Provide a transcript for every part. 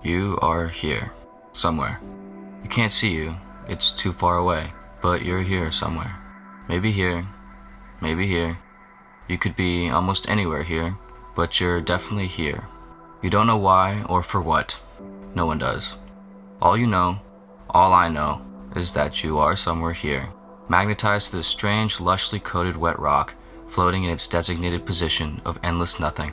You are here, somewhere. You can't see you, it's too far away, but you're here somewhere. Maybe here, maybe here. You could be almost anywhere here, but you're definitely here. You don't know why or for what. No one does. All you know, all I know, is that you are somewhere here, magnetized to this strange, lushly coated wet rock, floating in its designated position of endless nothing.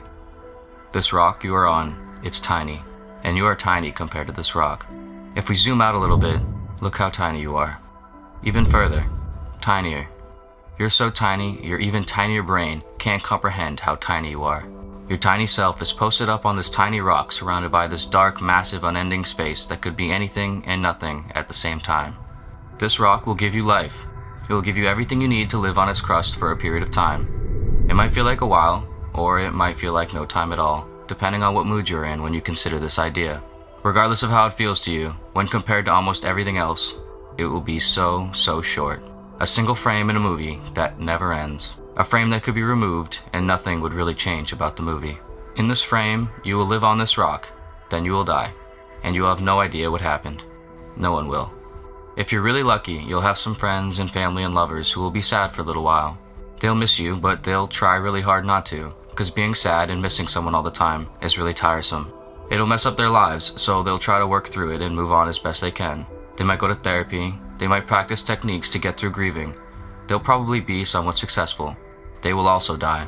This rock you are on, it's tiny, and you are tiny compared to this rock. If we zoom out a little bit, look how tiny you are. Even further, tinier. You're so tiny, your even tinier brain can't comprehend how tiny you are. Your tiny self is posted up on this tiny rock surrounded by this dark, massive, unending space that could be anything and nothing at the same time. This rock will give you life. It will give you everything you need to live on its crust for a period of time. It might feel like a while, or it might feel like no time at all, depending on what mood you're in when you consider this idea. Regardless of how it feels to you, when compared to almost everything else, it will be so short. A single frame in a movie that never ends. A frame that could be removed and nothing would really change about the movie. In this frame, you will live on this rock, then you will die, and you will have no idea what happened. No one will. If you're really lucky, you'll have some friends and family and lovers who will be sad for a little while. They'll miss you, but they'll try really hard not to, because being sad and missing someone all the time is really tiresome. It'll mess up their lives, so they'll try to work through it and move on as best they can. They might go to therapy, they might practice techniques to get through grieving. They'll probably be somewhat successful. They will also die.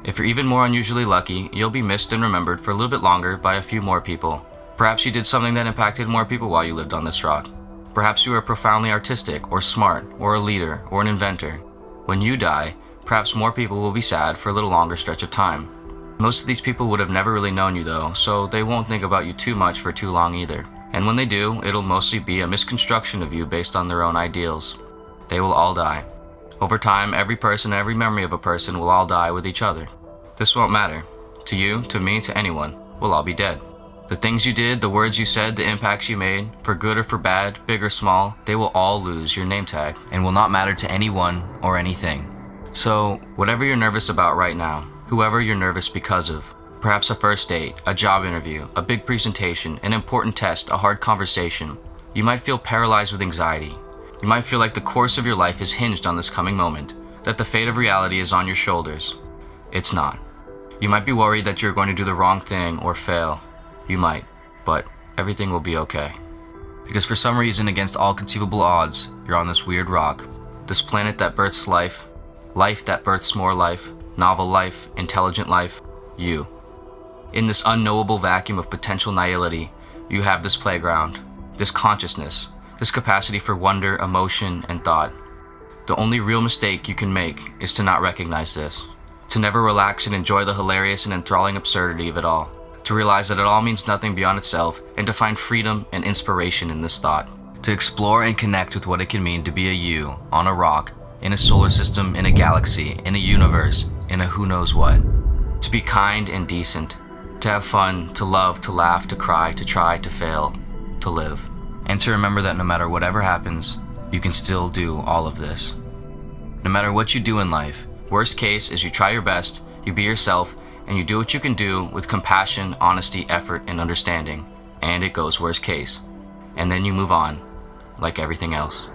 If you're even more unusually lucky, you'll be missed and remembered for a little bit longer by a few more people. Perhaps you did something that impacted more people while you lived on this rock. Perhaps you were profoundly artistic, or smart, or a leader, or an inventor. When you die, perhaps more people will be sad for a little longer stretch of time. Most of these people would have never really known you though, so they won't think about you too much for too long either. And when they do, it'll mostly be a misconstruction of you based on their own ideals. They will all die. Over time, every person and every memory of a person will all die with each other. This won't matter. To you, to me, to anyone, we'll all be dead. The things you did, the words you said, the impacts you made, for good or for bad, big or small, they will all lose your name tag and will not matter to anyone or anything. So, whatever you're nervous about right now, whoever you're nervous because of, perhaps a first date, a job interview, a big presentation, an important test, a hard conversation, you might feel paralyzed with anxiety. You might feel like the course of your life is hinged on this coming moment, that the fate of reality is on your shoulders. It's not. You might be worried that you're going to do the wrong thing or fail. You might, but everything will be okay. Because for some reason, against all conceivable odds, you're on this weird rock, this planet that births life, life that births more life, novel life, intelligent life, you. In this unknowable vacuum of potential nihility, you have this playground, this consciousness, this capacity for wonder, emotion, and thought. The only real mistake you can make is to not recognize this, to never relax and enjoy the hilarious and enthralling absurdity of it all, to realize that it all means nothing beyond itself, and to find freedom and inspiration in this thought, to explore and connect with what it can mean to be a you on a rock, in a solar system, in a galaxy, in a universe, in a who knows what, to be kind and decent, to have fun, to love, to laugh, to cry, to try, to fail, to live. And to remember that no matter whatever happens, you can still do all of this. No matter what you do in life, worst case is you try your best, you be yourself, and you do what you can do with compassion, honesty, effort, and understanding. And it goes worst case. And then you move on, like everything else.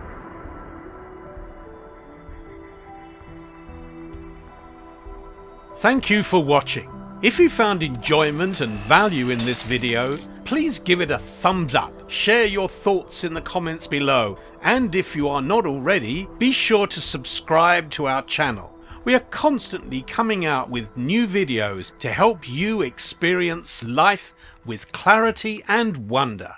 Thank you for watching. If you found enjoyment and value in this video, please give it a thumbs up, share your thoughts in the comments below, and if you are not already, be sure to subscribe to our channel. We are constantly coming out with new videos to help you experience life with clarity and wonder.